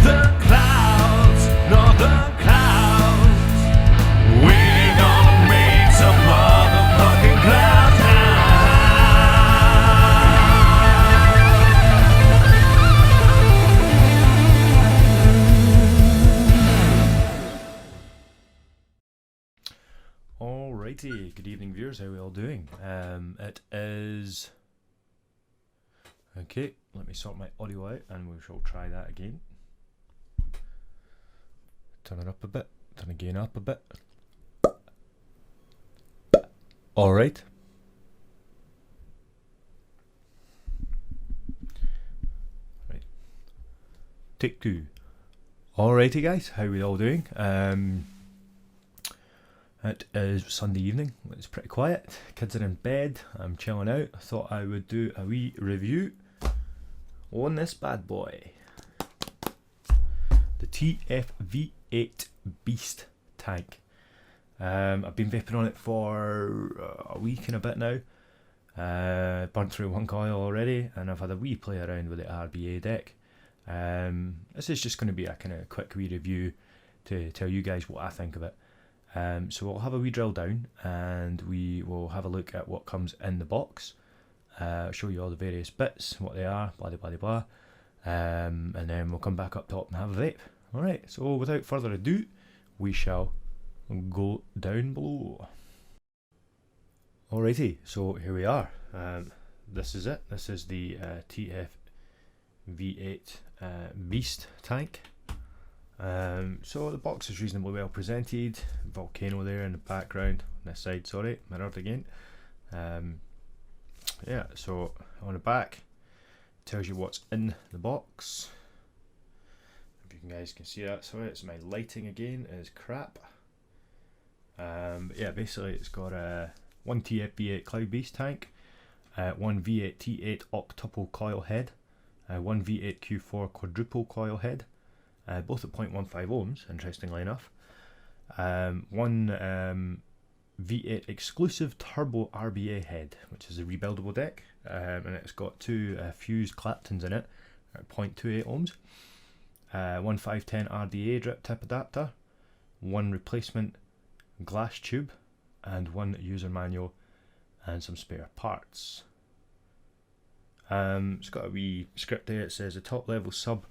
northern clouds, northern clouds. We're gonna make some motherfucking clouds now. Alrighty, good evening viewers, how are we all doing? It is... Okay, let me sort my audio out and we shall try that again. Turn it up a bit, turn the gain up a bit. Alright. Right. Take two. Alrighty guys, how are we all doing? It is Sunday evening, it's pretty quiet, kids are in bed, I'm chilling out. I thought I would do a wee review on this bad boy. The TFV8 Beast Tank. I've been vaping on it for a week and a bit now. Burnt through one coil already and I've had a wee play around with the RBA deck. This is just going to be a kind of quick wee review to tell you guys what I think of it. So we'll have a wee drill down and we will have a look at what comes in the box, show you all the various bits, what they are, blah blah blah blah, and then we'll come back up top and have a vape. Alright, so without further ado, we shall go down below. Alrighty, so here we are. This is it. This is the TFV8 Beast Tank. So the box is reasonably well presented, volcano there in the background, on this side, sorry, mirrored again. Yeah, so on the back, it tells you what's in the box. If you guys can see that, sorry, it's my lighting again, is crap. But yeah, basically it's got one TFV8 Cloud Beast tank, one V8 T8 octuple coil head, one V8 Q4 quadruple coil head, both at 0.15 ohms, interestingly enough. One V8 exclusive turbo RBA head, which is a rebuildable deck, and it's got two fused Claptons in it at 0.28 ohms. One 510 RDA drip tip adapter, one replacement glass tube, and one user manual and some spare parts. It's got a wee script there. It says a top level sub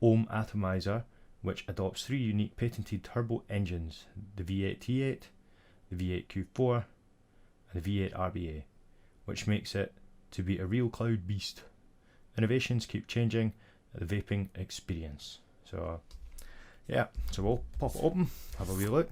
ohm atomizer which adopts three unique patented turbo engines, the V8 T8, the V8 Q4 and the V8 RBA, which makes it to be a real cloud beast. Innovations keep changing the vaping experience. So yeah, so we'll pop it open, have a wee look.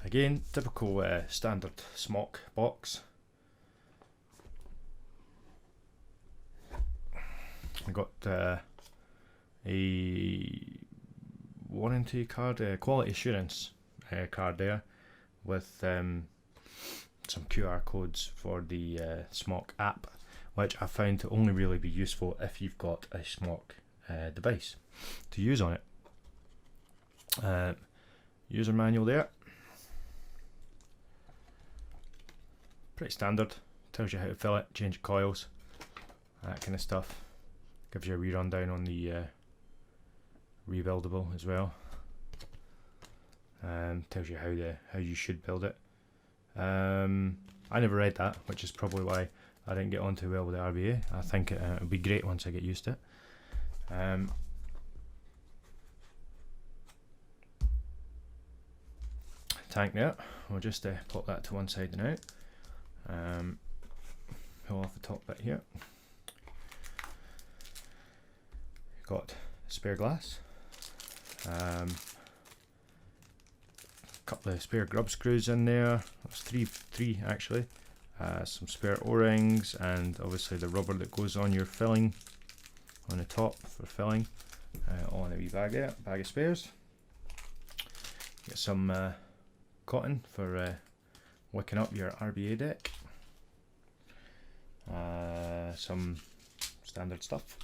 Again, typical standard smock box. I got a warranty card, quality assurance card there with some QR codes for the Smock app, which I found to only really be useful if you've got a Smock device to use on it. User manual there, pretty standard, tells you how to fill it, change coils, that kind of stuff. Gives you a wee rundown on the rebuildable as well. Tells you how you should build it. I never read that, which is probably why I didn't get on too well with the RBA. I think it'll be great once I get used to it. Tank there. We'll just pop that to one side now. Pull off the top bit here. Got spare glass, couple of spare grub screws in there. That's three actually. Some spare O-rings and obviously the rubber that goes on your filling on the top for filling. All in a wee bag there, bag of spares. Get some cotton for wicking up your RBA deck. Some standard stuff.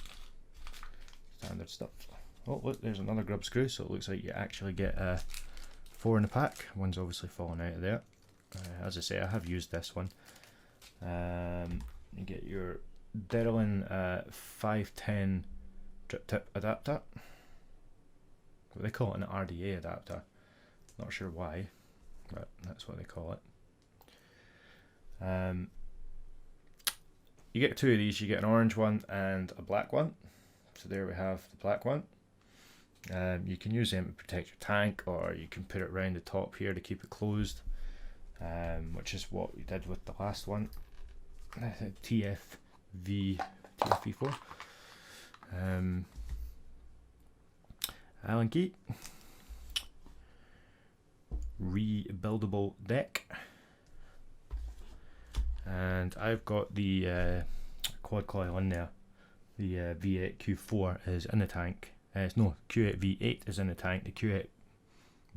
Oh look, there's another grub screw, so it looks like you actually get 4 in the pack. One's obviously fallen out of there. As I say, I have used this one. You get your Derlin 510 drip tip adapter. They call it an RDA adapter. Not sure why, but that's what they call it. You get two of these. You get an orange one and a black one. So there we have the black one. You can use them to protect your tank, or you can put it around the top here to keep it closed, which is what we did with the last one, TFV4. Allen key, rebuildable deck, and I've got the quad coil in there. The V8 Q4 is in the tank. No, Q8 V8 is in the tank. The Q8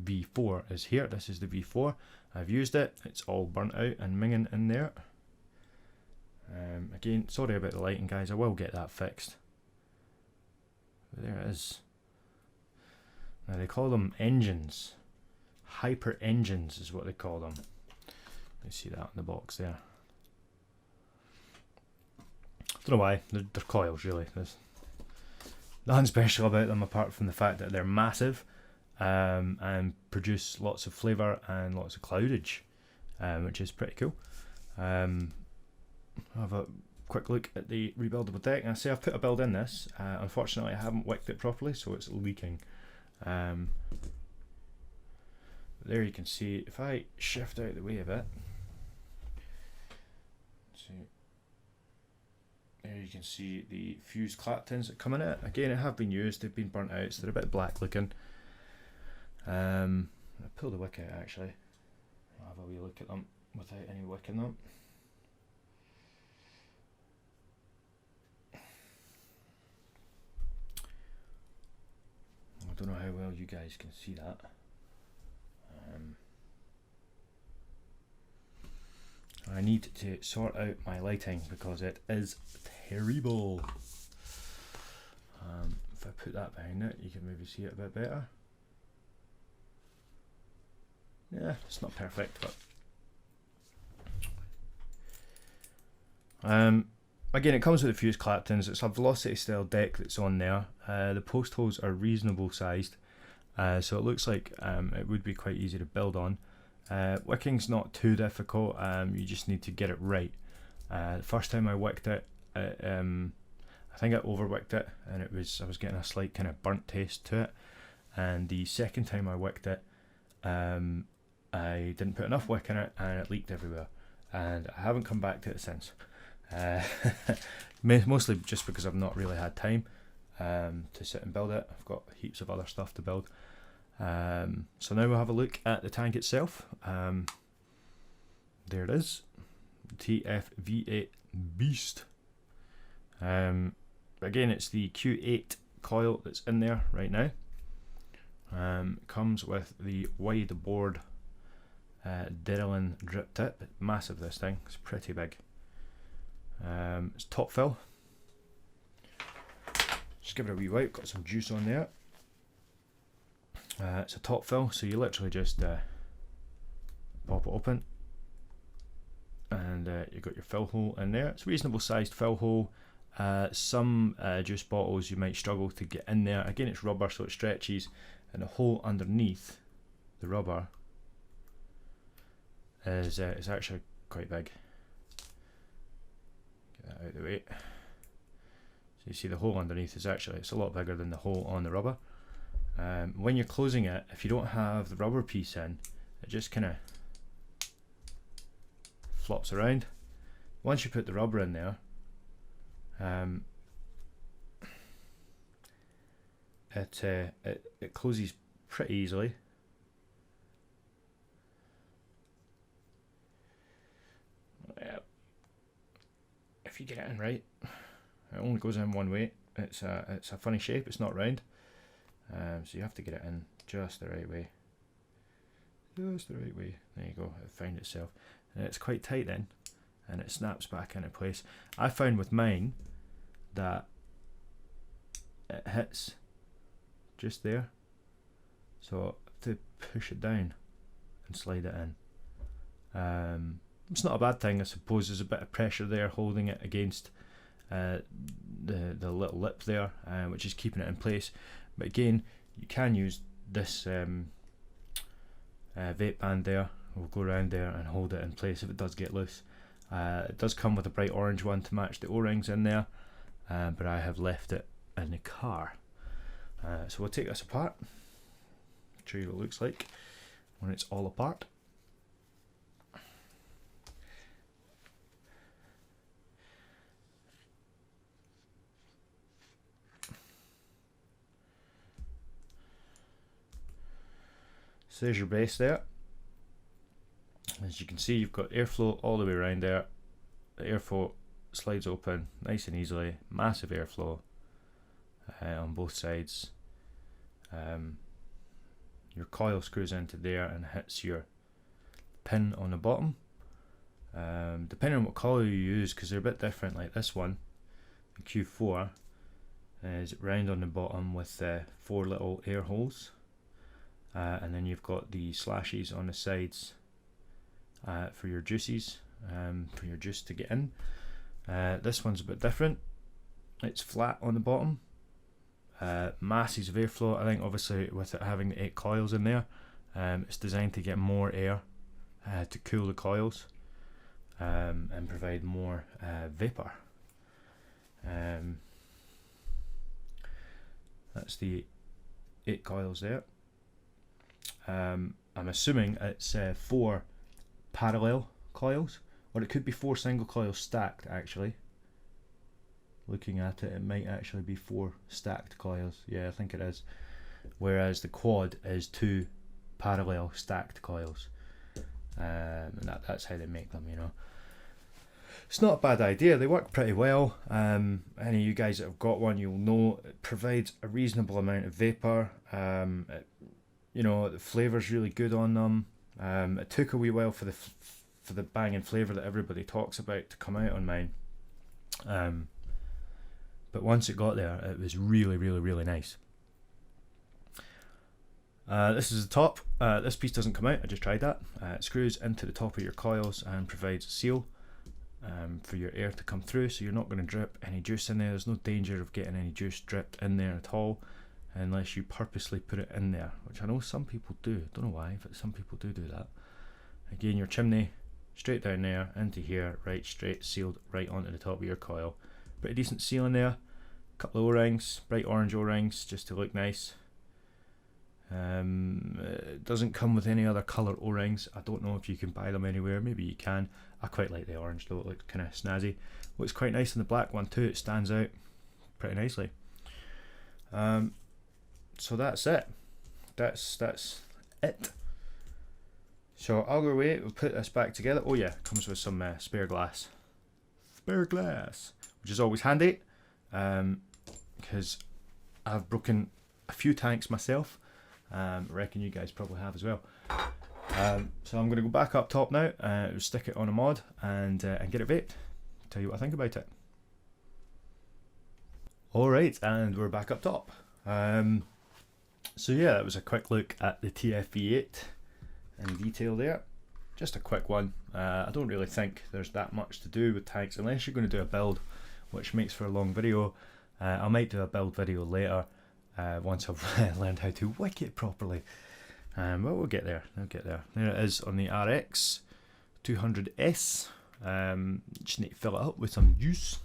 V4 is here. This is the V4. I've used it. It's all burnt out and minging in there. Again, sorry about the lighting, guys. I will get that fixed. But there it is. Now they call them engines. Hyper engines is what they call them. You see that in the box there. Don't know why. They're coils, really. There's nothing special about them apart from the fact that they're massive and produce lots of flavour and lots of cloudage, which is pretty cool. I'll have a quick look at the rebuildable deck. And I say I've put a build in this. Unfortunately, I haven't wicked it properly, so it's leaking. There you can see, if I shift out the way a bit, see, there you can see the fused claptons that come in it. Again, it have been used, they've been burnt out, so they're a bit black looking. I'll pull the wick out actually. I'll have a wee look at them without any wick in them. I don't know how well you guys can see that. I need to sort out my lighting because it is terrible. If I put that behind it, you can maybe see it a bit better. Yeah, it's not perfect, but again, it comes with the fused claptons. It's a velocity style deck that's on there. The post holes are reasonable sized, so it looks like it would be quite easy to build on. Wicking's not too difficult. You just need to get it right. The first time I wicked it, I think I overwicked it, and I was getting a slight kind of burnt taste to it. And the second time I wicked it, I didn't put enough wick in it, and it leaked everywhere. And I haven't come back to it since. Mostly just because I've not really had time to sit and build it. I've got heaps of other stuff to build. So now we'll have a look at the tank itself. There it is, TFV8 Beast. Again, it's the Q8 coil that's in there right now. Comes with the wide board Derlin drip tip. Massive, this thing, it's pretty big. It's top fill. Just give it a wee wipe, got some juice on there. It's a top fill, so you literally just pop it open, and you've got your fill hole in there. It's a reasonable sized fill hole. Some juice bottles you might struggle to get in there. Again, it's rubber, so it stretches, and the hole underneath the rubber is actually quite big. Get that out of the way. So you see the hole underneath is it's a lot bigger than the hole on the rubber. When you're closing it, if you don't have the rubber piece in, it just kind of flops around. Once you put the rubber in there, it closes pretty easily. If you get it in right, it only goes in one way. It's a funny shape. It's not round. So you have to get it in just the right way. Just the right way. There you go, it found itself. And it's quite tight then, and it snaps back into place. I found with mine that it hits just there. So I have to push it down and slide it in. It's not a bad thing, I suppose. There's a bit of pressure there holding it against the little lip there, which is keeping it in place. But again, you can use this vape band there. We'll go around there and hold it in place if it does get loose. It does come with a bright orange one to match the O-rings in there, but I have left it in the car. So we'll take this apart, show you what it looks like when it's all apart. So there's your base there. As you can see, you've got airflow all the way around there. The airflow slides open nice and easily, massive airflow on both sides. Your coil screws into there and hits your pin on the bottom. Depending on what coil you use, because they're a bit different, like this one, the Q4, is round on the bottom with 4 little air holes. And then you've got the slashes on the sides for your juices, for your juice to get in. This one's a bit different. It's flat on the bottom. Masses of airflow. I think obviously with it having the 8 coils in there, it's designed to get more air to cool the coils and provide more vapor. That's the 8 coils there. I'm assuming it's 4 parallel coils, or it could be 4 single coils stacked actually. Looking at it, it might actually be 4 stacked coils. Yeah, I think it is. Whereas the quad is 2 parallel stacked coils. And that's how they make them, you know. It's not a bad idea. They work pretty well. Any of you guys that have got one, you'll know it provides a reasonable amount of vapor. You know, the flavour's really good on them. It took a wee while for the banging flavour that everybody talks about to come out on mine. But once it got there, it was really, really, really nice. This is the top. This piece doesn't come out, I just tried that. It screws into the top of your coils and provides a seal for your air to come through, so you're not going to drip any juice in there. There's no danger of getting any juice dripped in there at all, unless you purposely put it in there, which I know some people do. Don't know why, but some people do that. Again, your chimney, straight down there, into here, right straight, sealed right onto the top of your coil. Pretty decent seal in there. Couple of O-rings, bright orange O-rings, just to look nice. It doesn't come with any other colour O-rings. I don't know if you can buy them anywhere. Maybe you can. I quite like the orange though. It looks kind of snazzy. Looks quite nice in the black one too. It stands out pretty nicely. So that's it. That's it. So I'll go away. We'll put this back together. Oh yeah, it comes with some spare glass. Spare glass, which is always handy. Because I've broken a few tanks myself. I reckon you guys probably have as well. So I'm going to go back up top now, stick it on a mod and get it vaped. Tell you what I think about it. Alright, and we're back up top. So yeah, that was a quick look at the TFV8 in detail there. Just a quick one. I don't really think there's that much to do with tanks unless you're going to do a build, which makes for a long video. I might do a build video later once I've learned how to wick it properly. But we'll get there. There it is on the RX 200S. Just need to fill it up with some juice.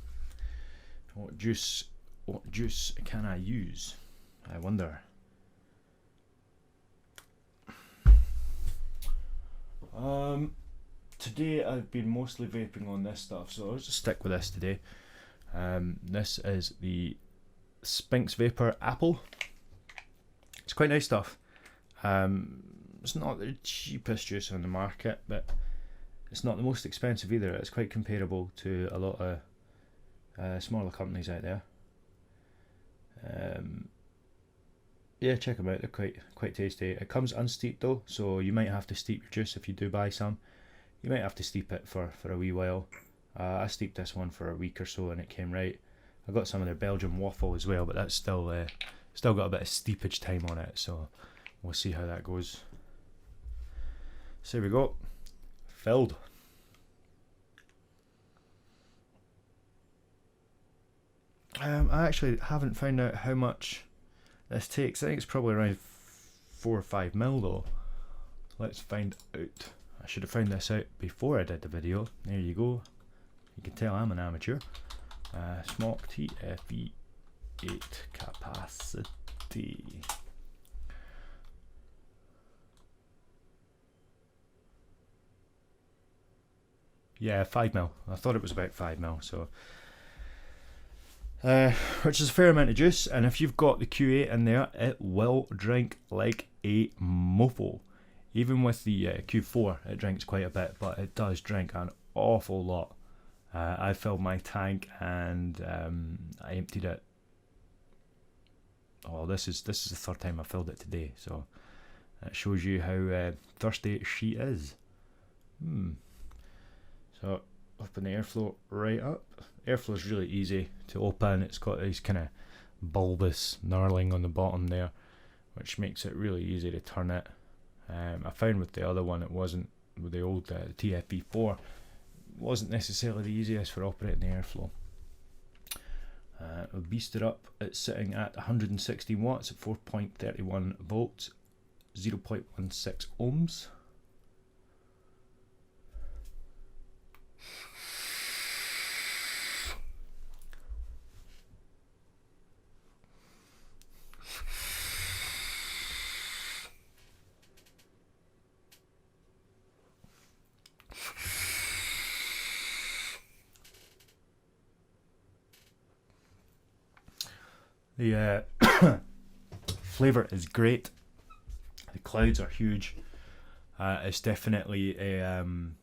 What juice can I use? I wonder. Today I've been mostly vaping on this stuff, so I'll just stick with this today. This is the Spinks Vapor Apple. It's quite nice stuff. It's not the cheapest juice on the market, but it's not the most expensive either. It's quite comparable to a lot of smaller companies out there. Yeah, check them out. They're quite tasty. It comes unsteeped though, so you might have to steep your juice if you do buy some. You might have to steep it for a wee while. I steeped this one for a week or so and it came right. I got some of their Belgian waffle as well, but that's still got a bit of steepage time on it, so we'll see how that goes. So here we go, filled. I actually haven't found out how much this takes. I think it's probably around 4 or 5 mil though. Let's find out. I should have found this out before I did the video. There you go. You can tell I'm an amateur. Smock TFV8 capacity. Yeah, 5 mil. I thought it was about 5 mil, so which is a fair amount of juice. And if you've got the Q8 in there, it will drink like a mofo. Even with the Q4, it drinks quite a bit, but it does drink an awful lot. I filled my tank and I emptied it. Oh, this is the third time I filled it today, so it shows you how thirsty she is. So open the airflow right up. Airflow is really easy to open. It's got these kind of bulbous knurling on the bottom there, which makes it really easy to turn it. I found with the other one it wasn't, with the old TFV4, wasn't necessarily the easiest for operating the airflow. I've beasted up. It's sitting at 116 watts at 4.31 volts, 0.16 ohms. The flavour is great. The clouds are huge. It's definitely an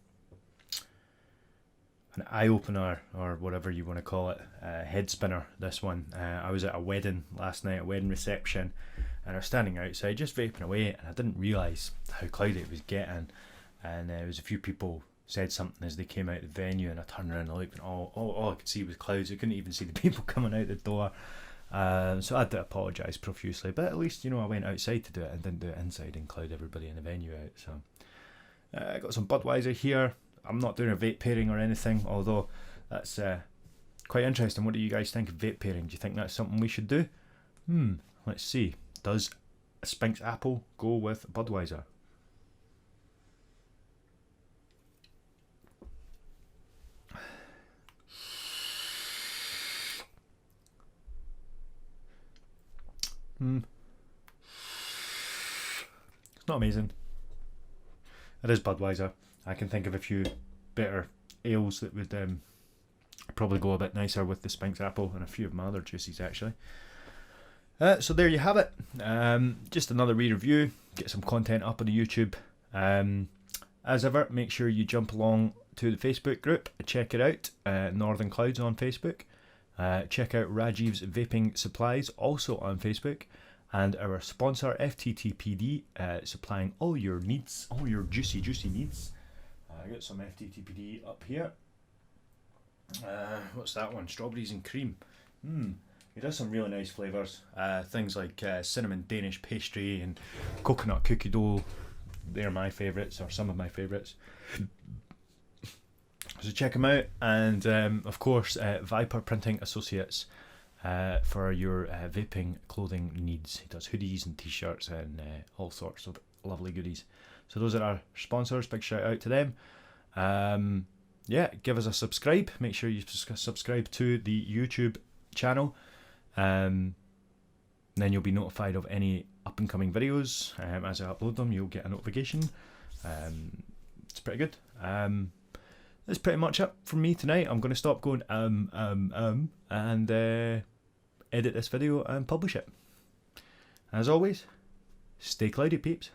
eye opener, or whatever you want to call it, head spinner. This one. I was at a wedding last night, a wedding reception, and I was standing outside just vaping away, and I didn't realise how cloudy it was getting. And there was a few people said something as they came out of the venue, and I turned around and looked, and all I could see was clouds. I couldn't even see the people coming out the door. So I had to apologise profusely, but at least, you know, I went outside to do it and didn't do it inside and cloud everybody in the venue out. So I got some Budweiser here. I'm not doing a vape pairing or anything, although that's quite interesting. What do you guys think of vape pairing? Do you think that's something we should do? Let's see. Does a Spinks Apple go with Budweiser? It's not amazing. It is Budweiser. I can think of a few better ales that would probably go a bit nicer with the Spinks Apple, and a few of my other juices actually. So there you have it. Just another re-review. Get some content up on the YouTube. As ever, make sure you jump along to the Facebook group. Check it out. Northern Clouds on Facebook. Check out Rajeeves Vaping Supplies, also on Facebook, and our sponsor FTTPD, supplying all your needs, all your juicy needs. I got some FTTPD up here. What's that one? Strawberries and cream. It has some really nice flavours. Things like cinnamon Danish pastry and coconut cookie dough. They're my favourites, or some of my favourites. So check them out, and of course Viper Printing Associates for your vaping clothing needs. He does hoodies and t-shirts and all sorts of lovely goodies. So those are our sponsors. Big shout out to them. Yeah, give us a subscribe. Make sure you subscribe to the YouTube channel. Then you'll be notified of any up and coming videos. As I upload them, you'll get a notification. It's pretty good. That's pretty much it from me tonight. I'm going to stop going and edit this video and publish it. As always, stay cloudy, peeps.